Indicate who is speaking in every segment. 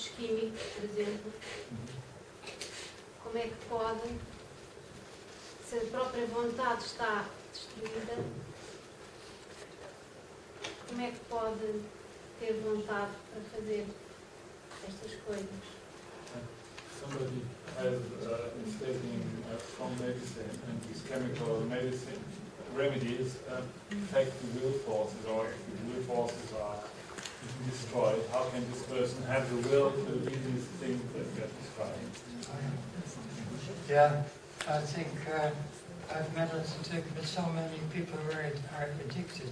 Speaker 1: produtos químicos, por exemplo, como é que pode, se a própria vontade está destruída, como é que pode ter vontade para fazer estas coisas?
Speaker 2: Somebody is taking some medicine, and these chemical medicine remedies affect the will forces, or if the will forces are destroyed, how can this person have the will to do these things that get destroyed?
Speaker 3: Yeah, I think I've met with so many people who are addicted.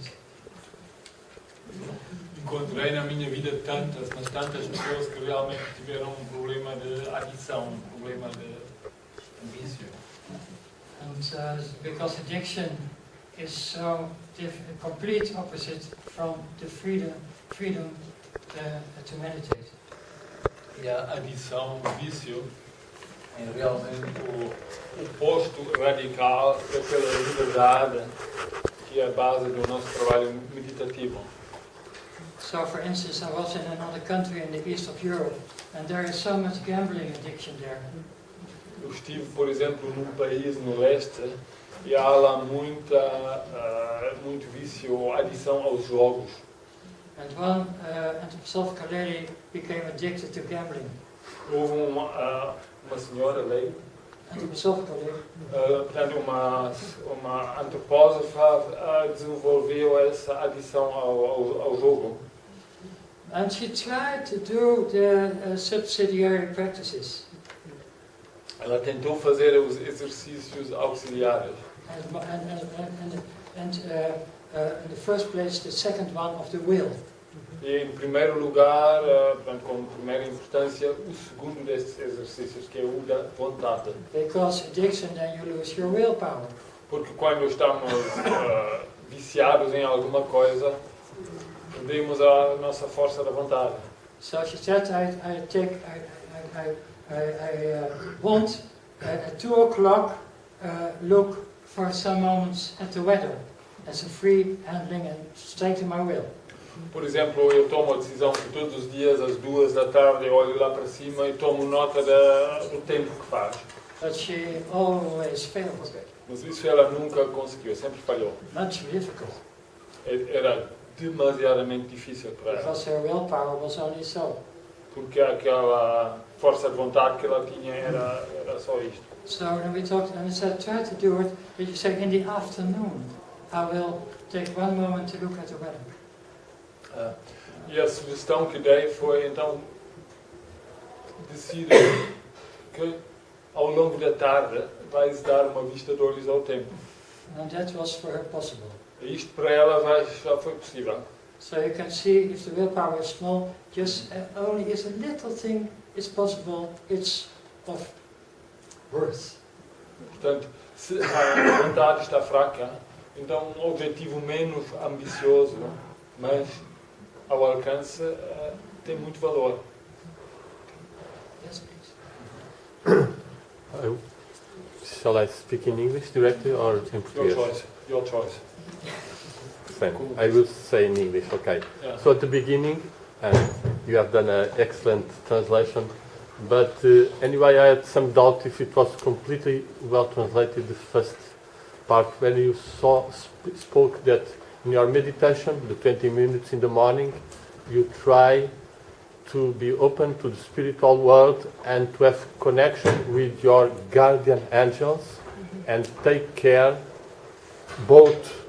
Speaker 2: Encontrei na minha vida mas tantas pessoas que realmente tiveram problema de adição, problema de vício.
Speaker 3: And because addiction is so complete opposite from the freedom to meditate.
Speaker 2: E a adição, o vício, é realmente o oposto radical daquela liberdade que é a base do nosso trabalho meditativo.
Speaker 3: So, for instance, I was in another country in the east of Europe, and there is so much gambling addiction there.
Speaker 2: Eu estive, por exemplo, num país no leste e há lá muito vício, adição aos jogos.
Speaker 3: And Salve Kaleri became addicted to gambling.
Speaker 2: Houve uma senhora, Leila, portanto, uma antropósofa desenvolveu essa adição ao jogo.
Speaker 3: And she tried to do the subsidiary practices.
Speaker 2: Ela tentou fazer os exercícios auxiliares.
Speaker 3: In the first place, the second one of the will.
Speaker 2: E em primeiro lugar, portanto, como primeira importância, o segundo destes exercícios, que é o da vontade.
Speaker 3: Because addiction, then you lose your willpower.
Speaker 2: Porque quando estamos viciados em alguma coisa, perdemos a nossa força da vontade.
Speaker 3: So she said, I want at 2 o'clock look for some moments at the weather as a free handling and strengthen my will.
Speaker 2: Por exemplo, eu tomo a decisão que todos os dias às 2 da tarde eu olho lá para cima e tomo nota do tempo que faz.
Speaker 3: But she always failed.
Speaker 2: Mas isso ela nunca conseguiu, sempre falhou.
Speaker 3: Much difficult.
Speaker 2: Era demasiadamente difícil para ela.
Speaker 3: Because her willpower was only so.
Speaker 2: Porque aquela força de vontade que ela tinha era só isto.
Speaker 3: So then we talked, and I said, try to do it. But you say in the afternoon, I will take one moment to look at the weather.
Speaker 2: E a sugestão que dei foi, então, decida que ao longo da tarde vais dar uma vista de olhos ao tempo.
Speaker 3: And that was for her possible.
Speaker 2: E isto para ela já foi possível.
Speaker 3: So you can see if the willpower is small, just only if a little thing is possible, it's of worth.
Speaker 2: Portanto, se a vontade está fraca, então um objetivo menos ambicioso, mas ao alcance, tem muito valor.
Speaker 3: Yes, please.
Speaker 4: Shall I speak in English directly or in Portuguese?
Speaker 2: Your choice.
Speaker 4: Fine. I will say in English, okay.
Speaker 2: Yeah.
Speaker 4: So at the beginning, you have done an excellent translation, but anyway, I had some doubt if it was completely well translated, the first part, when you spoke that in your meditation, the 20 minutes in the morning, you try to be open to the spiritual world and to have connection with your guardian angels and take care both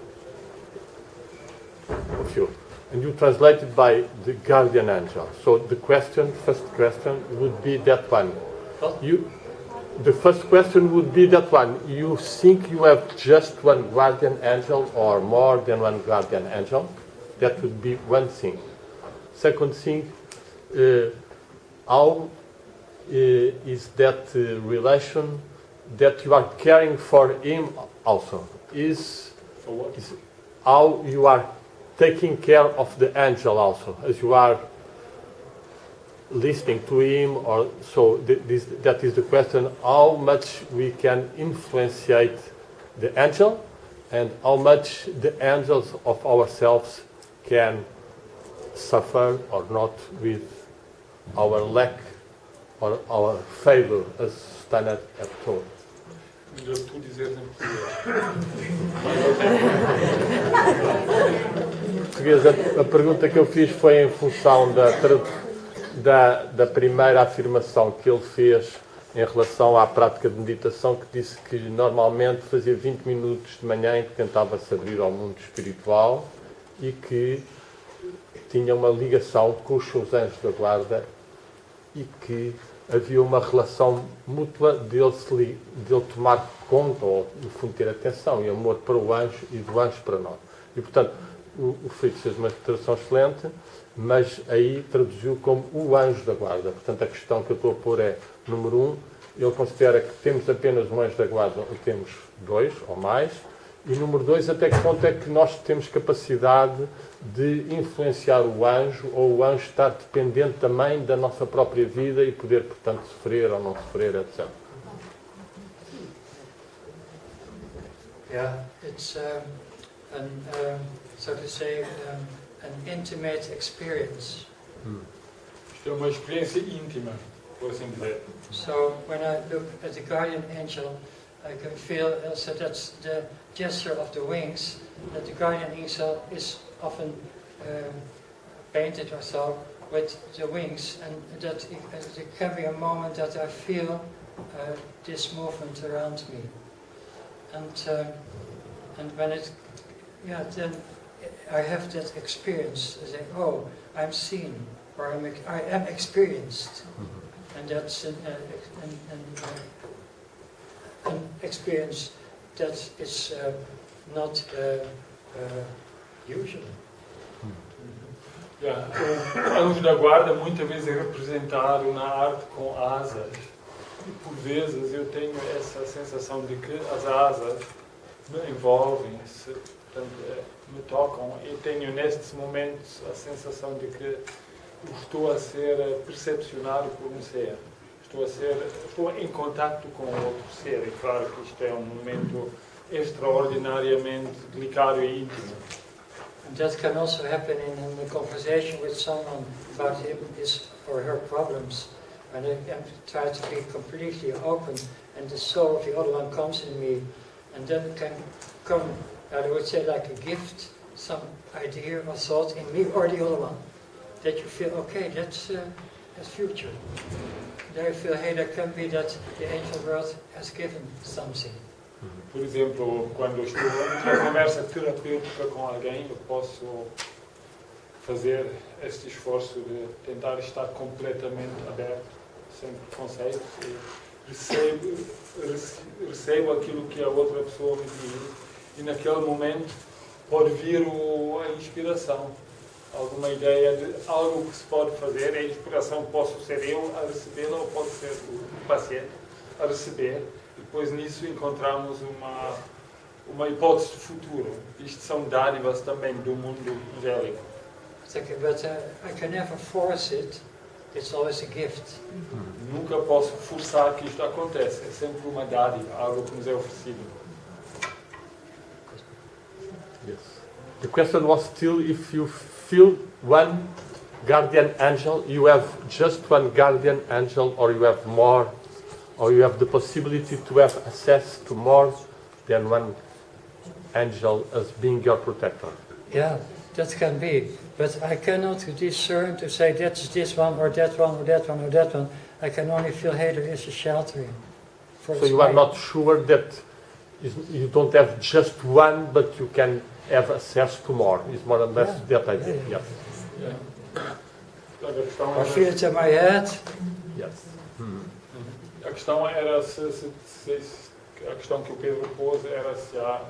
Speaker 4: of you. And you translate it by the guardian angel. So the first question would be that one. The first question would be that one. You think you have just one guardian angel or more than one guardian angel? That would be one thing. Second thing, how is that relation that you are caring for him also?
Speaker 2: For what?
Speaker 4: Is how you are taking care of the angel also, as you are listening to him, or so that is the question, how much we can influenciate the angel and how much the angels of ourselves can suffer or not with our lack or our failure as stand at all.
Speaker 2: Melhor tu dizeres em português.
Speaker 4: A pergunta que eu fiz foi em função da primeira afirmação que ele fez em relação à prática de meditação, que disse que normalmente fazia 20 minutos de manhã em que tentava se abrir ao mundo espiritual e que tinha uma ligação com os seus anjos da guarda e que havia uma relação mútua dele tomar conta, ou no fundo ter atenção e amor para o anjo e do anjo para nós. E portanto, o Fritz fez uma tradução excelente, mas aí traduziu como o anjo da guarda. Portanto, a questão que eu estou a pôr é, número 1, ele considera que temos apenas um anjo da guarda ou temos 2 ou mais, e número 2, até que ponto é que nós temos capacidade de influenciar o anjo, ou o anjo estar dependente também da nossa própria vida e poder, portanto, sofrer ou não sofrer, etc.
Speaker 3: Yeah, it's so to say, an intimate experience.
Speaker 2: Isto é uma experiência íntima, por assim dizer.
Speaker 3: So when I look at the guardian angel, I can feel also that's the gesture of the wings, that the guardian angel is often painted or so with the wings, and that there can be a moment that I feel this movement around me. And when it, yeah, then I have that experience. I say, oh, I'm seen, or I am experienced, and that's an experience that is not usual.
Speaker 2: Yeah. O anjo da guarda muitas vezes é representado na arte com asas. E por vezes eu tenho essa sensação de que as asas me envolvem, me tocam. E tenho nestes momentos a sensação de que estou a ser percepcionado por um ser. Estou em contato com outro ser. E claro que isto é um momento extraordinariamente delicado e íntimo.
Speaker 3: And that can also happen in a conversation with someone about his or her problems. And I try to be completely open, and the soul of the other one comes in me, and then it can come, I would say, like a gift, some idea or thought in me or the other one, that you feel, okay, that's future. There you feel, hey, that can be that the angel world has given something.
Speaker 2: Por exemplo, quando estou numa conversa terapêutica com alguém, eu posso fazer este esforço de tentar estar completamente aberto, sem preconceitos, e recebo aquilo que a outra pessoa me diz, e naquele momento pode vir a inspiração, alguma ideia de algo que se pode fazer. A inspiração posso ser eu a recebê-la ou pode ser o paciente a receber. Depois nisso encontramos uma hipótese de futuro. Isto são dádivas também do mundo angélico.
Speaker 3: But I can never force it. It's always a gift.
Speaker 2: Nunca posso forçar que isto aconteça. É sempre uma dádiva, algo que nos é oferecido.
Speaker 4: Yes. The question was still if you feel one guardian angel, you have just one guardian angel, or you have more, or you have the possibility to have access to more than one angel as being your protector.
Speaker 3: Yeah, that can be. But I cannot discern to say that's this one or that one or that one or that one. I can only feel, hey, there is a sheltering.
Speaker 4: So you are not sure that you don't have just one, but you can have access to more. It's more or less that idea. Yes.
Speaker 3: I feel it in my head.
Speaker 4: Yes.
Speaker 2: A questão era a questão que o Pedro pôs era se há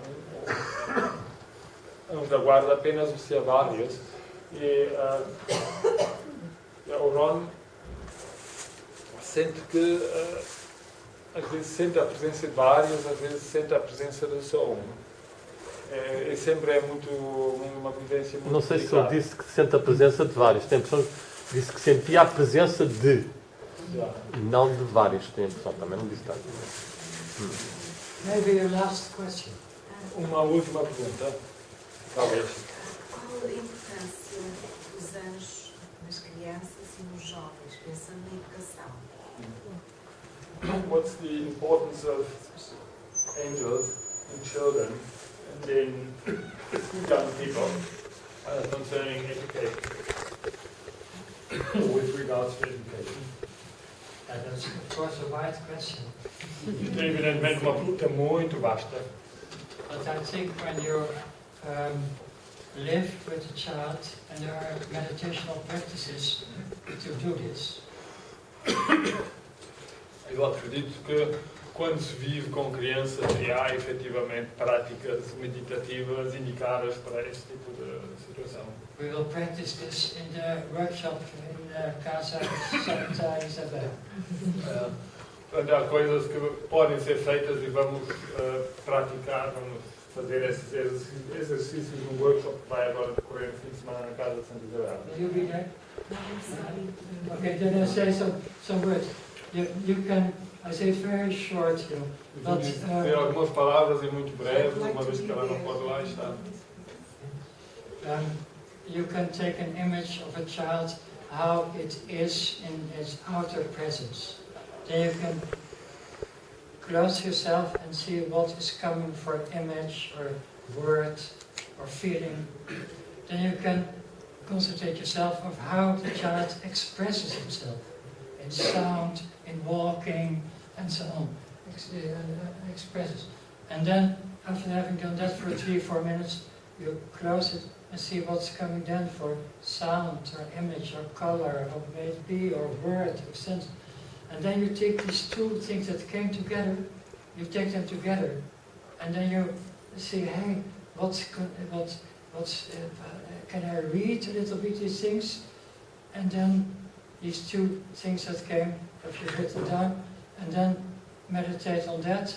Speaker 2: anjos da guarda apenas ou se há vários. E o Ron sente que às vezes sente a presença de vários, às vezes sente a presença de só um. E sempre é uma vivência muito
Speaker 4: Não sei se
Speaker 2: delicada.
Speaker 4: ele disse que sente a presença de vários. Tem a impressão que disse que sentia a presença de, não de vários. Tem a impressão, também não disse tanto.
Speaker 3: Maybe your last question.
Speaker 2: Uma última pergunta, talvez.
Speaker 5: Qual a importância dos anjos nas crianças e nos jovens, pensando na educação.
Speaker 2: What's the importance of angels in children and in young people concerning education, with regards to education?
Speaker 3: That's of course a wide question.
Speaker 2: Isto é evidentemente uma pergunta muito vasta.
Speaker 3: But I think when you live with a child, and there are meditational practices to do this.
Speaker 2: Eu acredito que quando se vive com crianças há efetivamente práticas meditativas indicadas para este tipo de situação.
Speaker 3: We will practice this in the workshop in Casa Santa Isabel.
Speaker 2: Portanto, há coisas que podem ser feitas e vamos praticar, vamos fazer esses exercícios no workshop que vai agora decorrer no fim de semana na Casa de Santa Isabel.
Speaker 3: Will you be there? Okay, then I say some words. You can, I say it very short, but
Speaker 2: Dizer algumas palavras e muito breves, uma vez que ela não pode lá estar.
Speaker 3: you can take an image of a child, how it is in its outer presence. Then you can close yourself and see what is coming for image or word or feeling. Then you can concentrate yourself of how the child expresses himself in sound, in walking, and so on. Expresses. And then, after having done that for 3-4 minutes, you close it and see what's coming then for sound or image or color or may it be or word or sense. And then you take these two things that came together, you take them together, and then you see, hey, can I read a little bit these things? And then these two things that came, if you write it down, and then meditate on that,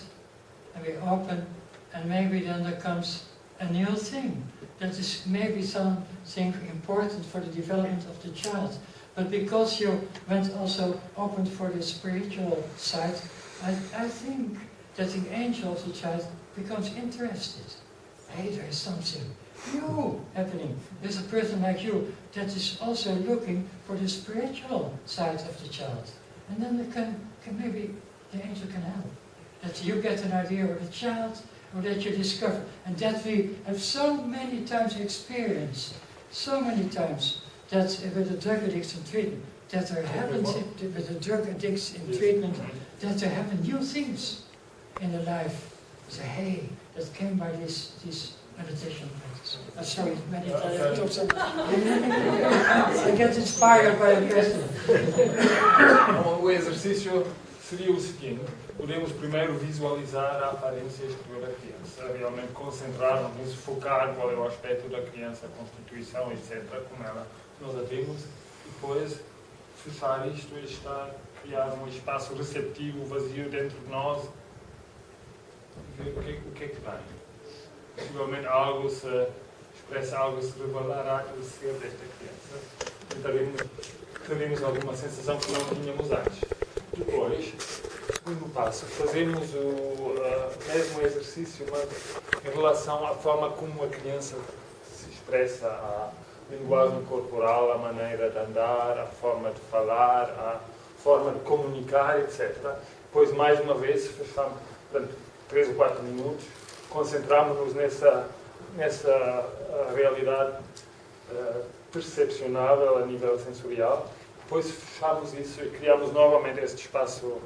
Speaker 3: and we open, and maybe then there comes a new thing. That is maybe something important for the development of the child. But because you went also open for the spiritual side, I think that the angel of the child becomes interested. Hey, there is something new happening. There's a person like you that is also looking for the spiritual side of the child. And then they can maybe the angel can help. That you get an idea of the child, or that you discover. And that we have so many times experienced, so many times, that with the drug addicts in treatment, that there happen with the drug addicts in treatment, that there happen new things in their life. Say, hey, that came by this meditation practice. Sorry, meditation. I get inspired by the question.
Speaker 2: O exercício seria o seguinte: podemos primeiro visualizar a aparência exterior da criança, realmente concentrar-nos, focar qual é o aspecto da criança, a constituição, etc., como nós a vemos, e depois fechar isto e criar um espaço receptivo, vazio dentro de nós, e ver o que é que vem. Possivelmente algo se expressa, algo se revelará do ser desta criança. Teremos alguma sensação que não tínhamos antes. Depois, segundo passo, fazemos o mesmo exercício, mas em relação à forma como a criança se expressa, a linguagem corporal, a maneira de andar, a forma de falar, a forma de comunicar, etc. Depois, mais uma vez, fechamos, portanto, 3 ou 4 minutos, concentramos-nos nessa realidade percepcionável a nível sensorial. Depois fechamos isso e criamos novamente este espaço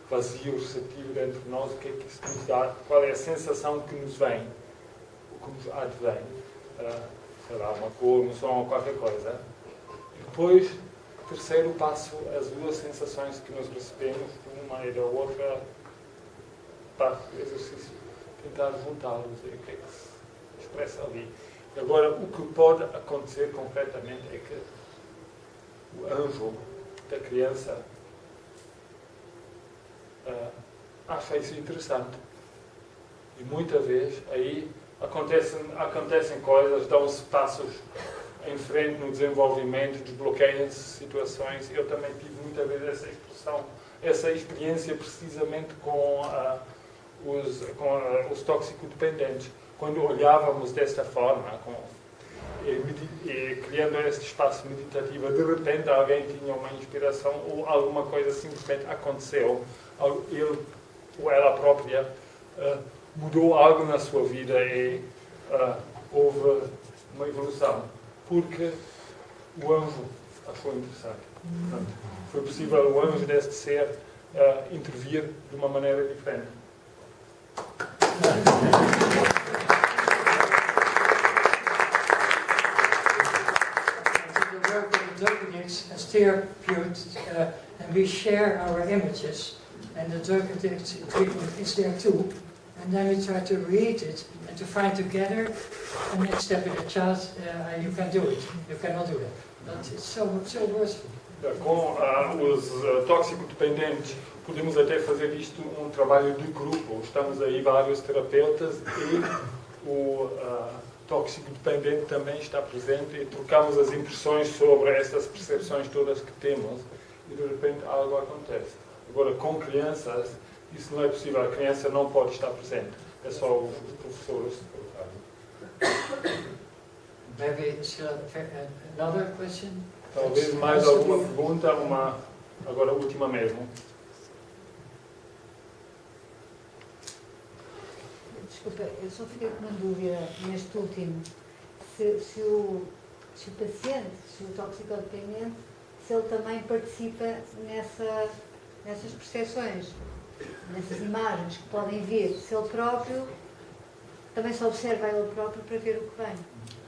Speaker 2: vazio, receptivo dentro de nós. O que é que isso nos dá? Qual é a sensação que nos vem? O que nos advém? Sei lá, uma cor, um som ou qualquer coisa. E depois, terceiro passo, as duas sensações que nós recebemos, uma e da outra, parte do exercício, tentar juntá-los e o que é que se expressa ali. Agora, o que pode acontecer concretamente é que o anjo da criança acha isso interessante. E muitas vezes aí acontecem coisas, dão-se passos em frente no desenvolvimento, desbloqueiam-se situações. Eu também tive muitas vezes essa experiência precisamente com os toxicodependentes. Quando olhávamos desta forma, e criando este espaço meditativo, de repente alguém tinha uma inspiração ou alguma coisa simplesmente aconteceu, ele ou ela própria mudou algo na sua vida e houve uma evolução, porque o anjo achou interessante. Portanto, foi possível o anjo deste ser intervir de uma maneira diferente.
Speaker 3: The work with the Drugidics as therapeutics, and we share our images, and the Drugidic treatment is there too. And then we try to read it and to find together the next step in the child. You can do it. You cannot do it. But it's so worthwhile.
Speaker 2: Com os toxicodependentes, podemos até fazer isto um trabalho de grupo. Estamos aí vários terapeutas e o toxicodependente também está presente e trocamos as impressões sobre essas percepções todas que temos e de repente algo acontece. Agora, com crianças, isso não é possível. A criança não pode estar presente. É só os professores.
Speaker 3: Maybe another question?
Speaker 2: Talvez mais alguma pergunta, agora a última mesmo.
Speaker 6: Desculpa, eu só fiquei com uma dúvida neste último. Se o paciente, se o toxicodependente, se ele também participa nessas percepções, nessas imagens que podem vir, se ele próprio também se observa ele próprio para ver o que vem.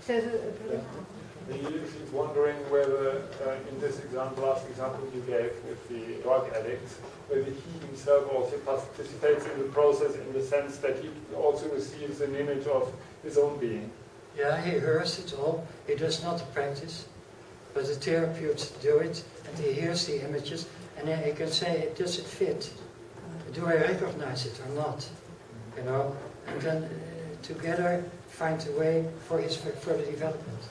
Speaker 6: Percebe a pergunta?
Speaker 2: He's wondering whether, in this last example you gave with the drug addicts, whether he himself also participates in the process in the sense that he also receives an image of his own being.
Speaker 3: Yeah, he hears it all. He does not practice, but the therapeutes do it, and he hears the images, and then he can say, does it fit? Do I recognize it or not? You know, and then together find a way for his further development.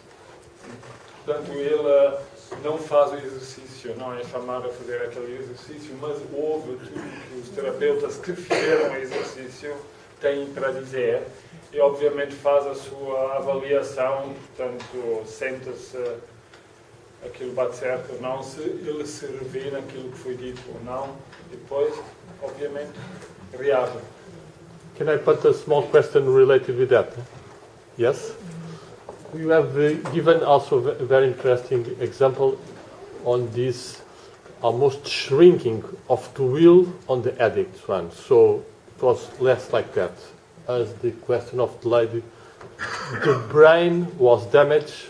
Speaker 2: Portanto, ele não faz o exercício, não é chamado a fazer aquele exercício, mas ouve tudo que os terapeutas que fizeram o exercício têm para dizer e, obviamente, faz a sua avaliação, portanto, senta-se, aquilo bate certo ou não, se ele se revê naquilo que foi dito ou não, e depois, obviamente, reage.
Speaker 4: Can I put a small question related with that? Yes? You have given also a very interesting example on this almost shrinking of the will on the addict one. So it was less like that. As the question of the lady, the brain was damaged,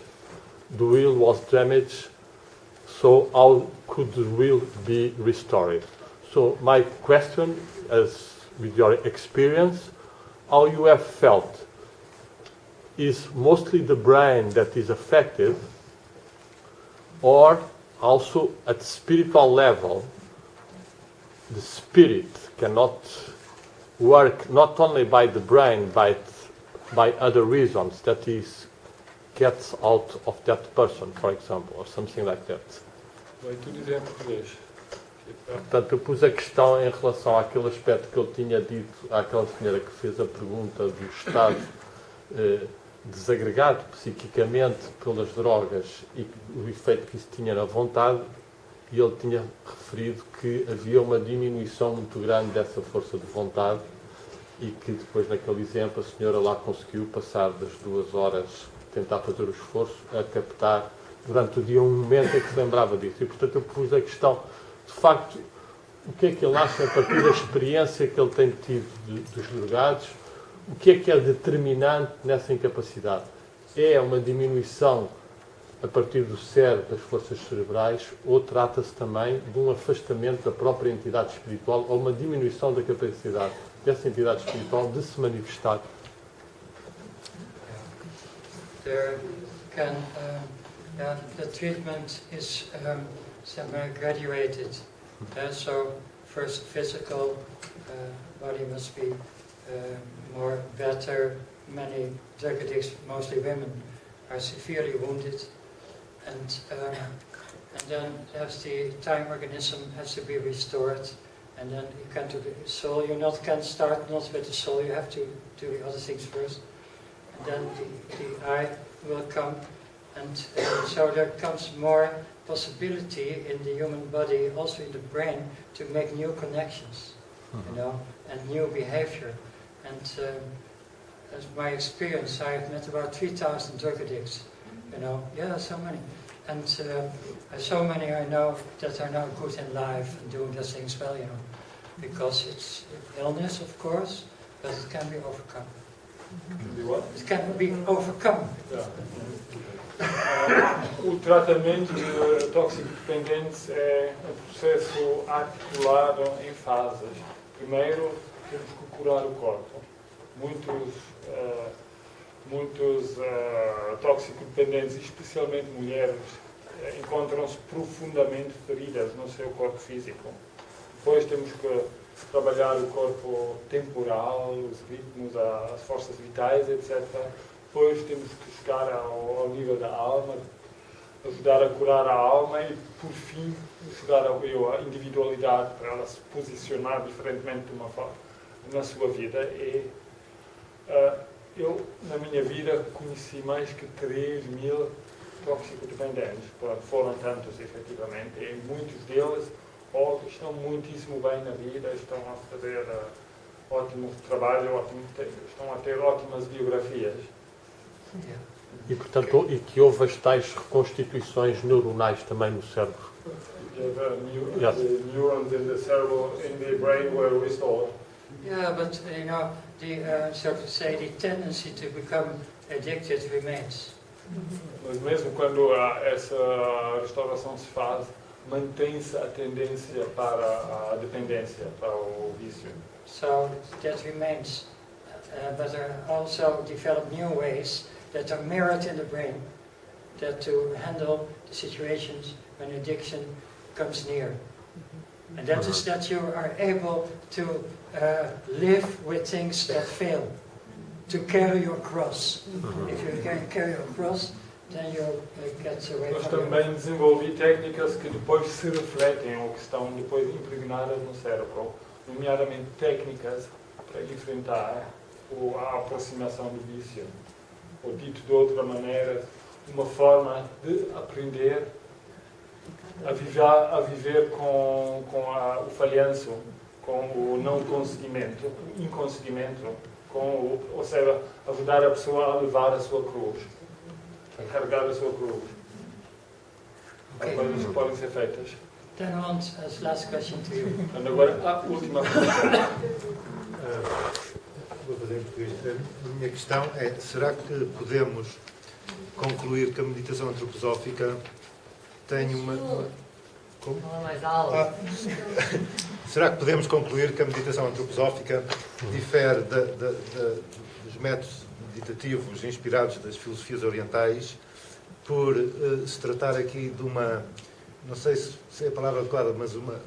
Speaker 4: the will was damaged, so how could the will be restored? So my question, as with your experience, how you have felt, is mostly the brain that is affected, or also at the spiritual level, the spirit cannot work not only by the brain but by other reasons that is gets out of that person, for example, or something like that.
Speaker 2: Vai tudo dizer em português.
Speaker 4: Portanto, eu pus a questão em relação àquele aspecto que eu tinha dito àquela senhora que fez a pergunta do estado desagregado psiquicamente pelas drogas e o efeito que isso tinha na vontade, e ele tinha referido que havia uma diminuição muito grande dessa força de vontade e que depois, naquele exemplo, a senhora lá conseguiu passar das 2 horas, tentar fazer o esforço, a captar durante o dia um momento em que se lembrava disso. E, portanto, eu pus a questão, de facto, o que é que ele acha a partir da experiência que ele tem tido dos drogados, o que é determinante nessa incapacidade? É uma diminuição a partir do cérebro, das forças cerebrais, ou trata-se também de um afastamento da própria entidade espiritual ou uma diminuição da capacidade dessa entidade espiritual de se manifestar?
Speaker 3: The treatment is semi-graduated. So first physical body must be more better. Many drug addicts, mostly women, are severely wounded, and then there's the time organism has to be restored, and then you can do the soul. You can start not with the soul. You have to do the other things first, and then the eye will come, And so there comes more possibility in the human body, also in the brain, to make new connections, you know, and new behavior. And as my experience, I have met about 3,000 drug addicts, you know, yeah, so many. And so many I know that are now good in life and doing their things well, you know, because it's illness, of course, but it can be overcome. It can be overcome.
Speaker 2: O tratamento de toxicodependentes é um processo articulado em fases. Primeiro, temos que curar o corpo. Muitos toxicodependentes, especialmente mulheres, encontram-se profundamente feridas no seu corpo físico. Depois temos que trabalhar o corpo temporal, os ritmos, as forças vitais, etc. Depois temos que chegar ao nível da alma, ajudar a curar a alma e, por fim, chegar ao eu, a individualidade, para ela se posicionar diferentemente de uma forma na sua vida. E eu, na minha vida, conheci mais que 3.000 toxicodependentes. Foram tantos, efetivamente, e muitos deles estão muitíssimo bem na vida, estão a fazer ótimo trabalho, estão a ter ótimas biografias.
Speaker 4: E, portanto, e que houve as tais reconstituições neuronais também no cérebro.
Speaker 2: The neurons in the cerebral, in the brain were restored.
Speaker 3: Yeah, but you know, so to say, the tendency to become addicted remains.
Speaker 2: Mas mesmo quando essa restauração se faz, mantém-se a tendência para a dependência, para o vício.
Speaker 3: So that remains, but there are also developed new ways that are mirrored in the brain, that to handle the situations when addiction comes near. And that is that you are able to live with things that fail, to carry your cross. If you can carry your cross, then you get away
Speaker 2: Nós
Speaker 3: from
Speaker 2: também desenvolvi técnicas que depois se refletem ou que estão depois impregnadas no cérebro, nomeadamente técnicas para enfrentar a aproximação do vício. Ou dito de outra maneira, uma forma de aprender a viver com o falhanço, com o não conseguimento, o inconseguimento, ou seja, ajudar a pessoa a levar a sua cruz, a carregar a sua cruz. Há coisas que podem ser feitas.
Speaker 3: Then on as last question to you.
Speaker 2: E agora, a última pergunta.
Speaker 7: Vou fazer em português. A minha questão é, será que podemos concluir que a meditação antroposófica tem uma... Como? Será que podemos concluir que a meditação antroposófica difere dos métodos meditativos inspirados das filosofias orientais por se tratar aqui de uma, não sei se é a palavra adequada, mas uma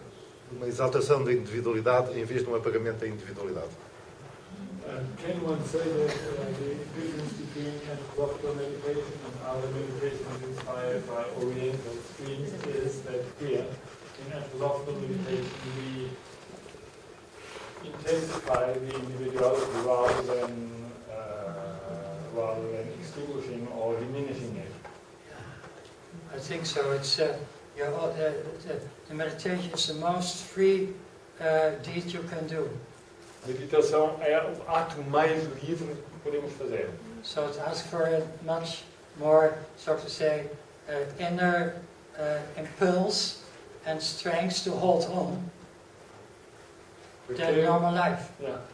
Speaker 7: exaltação da individualidade em vez de um apagamento da individualidade?
Speaker 2: Can one say that the difference between anthroposophical meditation and other meditations inspired by Oriental streams is that here, in anthroposophical meditation, we intensify the individuality rather than extinguishing or diminishing it?
Speaker 3: I think so. It's the meditation is the most free deed you can do.
Speaker 2: Meditação é o ato mais livre que podemos fazer.
Speaker 3: So it asks for a much more, so to say, inner impulse and strength to hold on than normal life.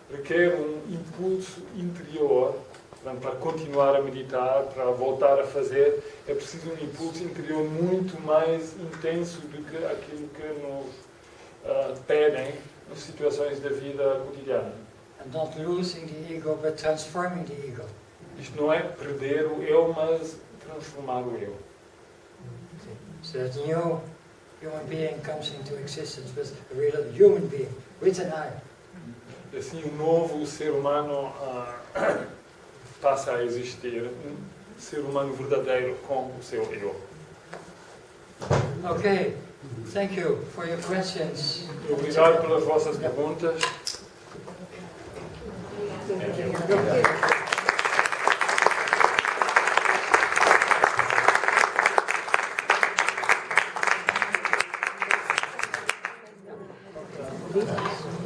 Speaker 2: Requer impulso interior, para continuar a meditar, para voltar a fazer, é preciso impulso interior muito mais intenso do que aquilo que nos pedem nas situações da vida cotidiana.
Speaker 3: And not losing the ego, but transforming the ego.
Speaker 2: Isto não é perder o eu, mas transformar o eu.
Speaker 3: So that new human being comes into existence with a real human being, with an I.
Speaker 2: Assim, o novo ser humano passa a existir, ser humano verdadeiro com o seu eu.
Speaker 3: Okay, thank you for your questions.
Speaker 2: Obrigado pelas vossas perguntas.
Speaker 6: Thank you. por isso.